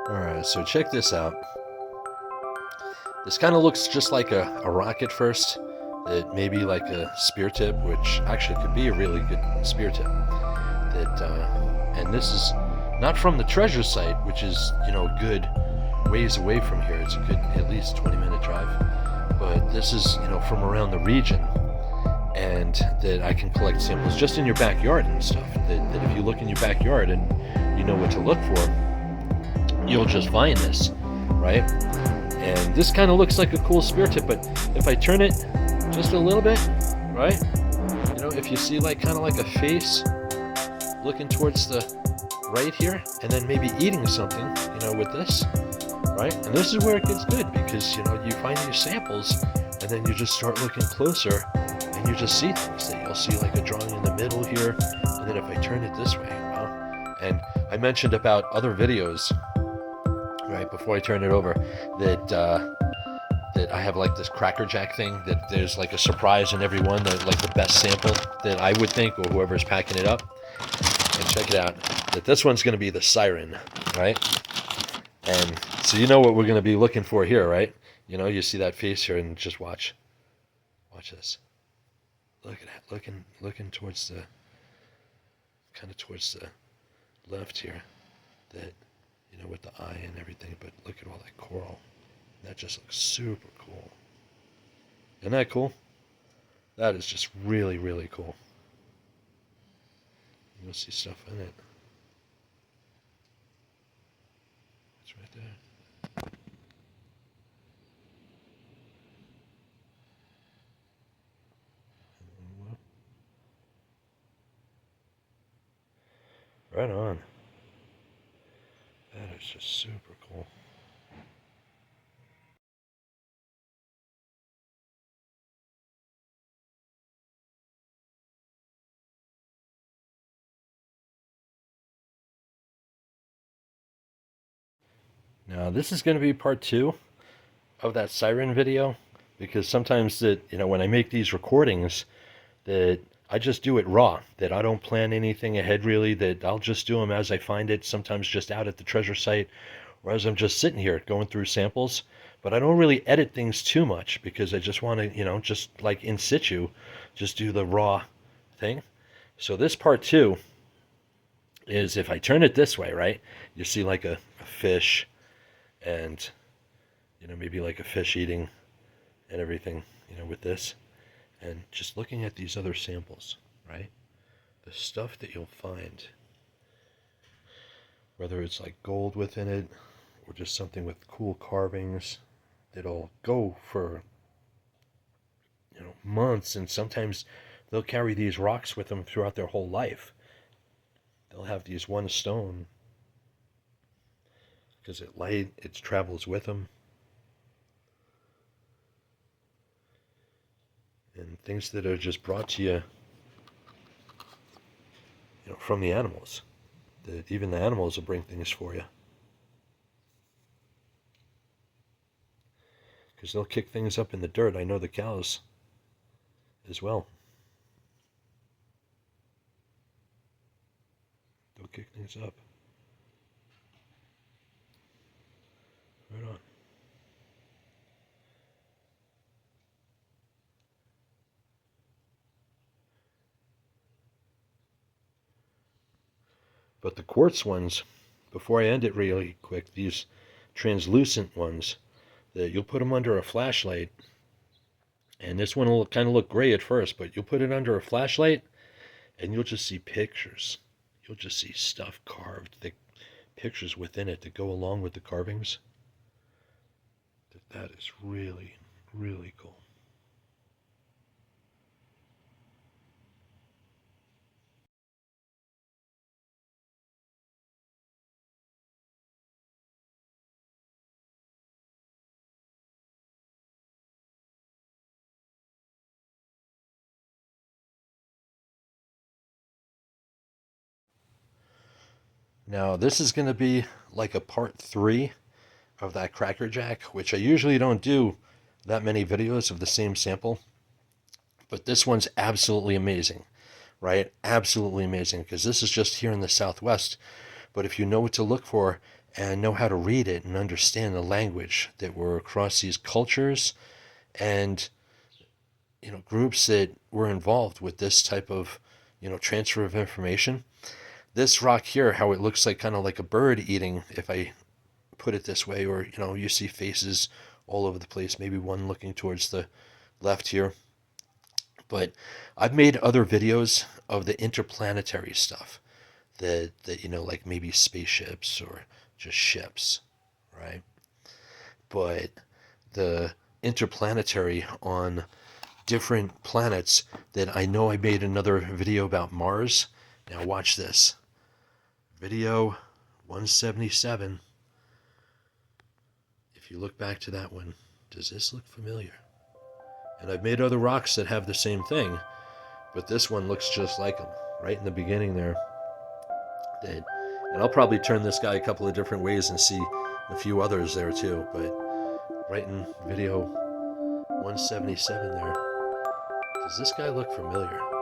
Alright, so check this out. This kind of looks just like a rock at first. It may be like a spear tip, which actually could be a really good spear tip. And this is not from the treasure site, which is, a good ways away from here. It's a good at least 20-minute drive. But this is, from around the region. And that I can collect samples just in your backyard and stuff. That if you look in your backyard and you know what to look for, you'll just find this, right? And this kind of looks like a cool spear tip, but if I turn it just a little bit, right? If you see kind of like a face looking towards the right here, and then maybe eating something, with this, right? And this is where it gets good, because, you find these samples, and then you just start looking closer, and you just see things that you'll see like a drawing in the middle here, and then if I turn it this way, and I mentioned about other videos, right, before I turn it over, that I have like this Cracker Jack thing, that there's like a surprise in every one, like the best sample that I would think, or whoever's packing it up. And check it out, that this one's going to be the Siren, right? And so you know what we're going to be looking for here, right? You see that face here, and just watch this. Look at that, looking towards the, kind of towards the left here, that, with the eye and everything, but look at all that coral. That just looks super cool. Isn't that cool? That is just really, really cool. You'll see stuff in it. It's right there. Right on. That is just super cool. Now this is going to be part 2 of that Siren video, because sometimes that, when I make these recordings, that I just do it raw, that I don't plan anything ahead really, that I'll just do them as I find it, sometimes just out at the treasure site, or as I'm just sitting here going through samples. But I don't really edit things too much, because I just want to, just like in situ, just do the raw thing. So this part 2 is, if I turn it this way, right, you see like a fish, and, maybe like a fish eating and everything, with this. And just looking at these other samples, right? The stuff that you'll find, whether it's like gold within it, or just something with cool carvings that'll go for, months, and sometimes they'll carry these rocks with them throughout their whole life. They'll have these one stone, because it travels with them. And things that are just brought to you, from the animals. That even the animals will bring things for you. Because they'll kick things up in the dirt. I know the cows as well. They'll kick things up. Right on. But the quartz ones, before I end it really quick, these translucent ones, that you'll put them under a flashlight, and this one will kind of look gray at first, but you'll put it under a flashlight, and you'll just see pictures. You'll just see stuff carved, the pictures within it that go along with the carvings. That is really, really cool. Now this is going to be like a part 3 of that Cracker Jack, which I usually don't do that many videos of the same sample. But this one's absolutely amazing, right? Absolutely amazing, because this is just here in the Southwest. But if you know what to look for and know how to read it and understand the language that were across these cultures and groups that were involved with this type of transfer of information, this rock here, how it looks like kind of like a bird eating, if I put it this way, or you see faces all over the place, maybe one looking towards the left here. But I've made other videos of the interplanetary stuff that like maybe spaceships or just ships, right? But the interplanetary on different planets, that I know I made another video about Mars. Now watch this. Video 177. If you look back to that one, does this look familiar? And I've made other rocks that have the same thing, but this one looks just like them, right in the beginning there. And I'll probably turn this guy a couple of different ways and see a few others there too, but right in video 177 there, does this guy look familiar?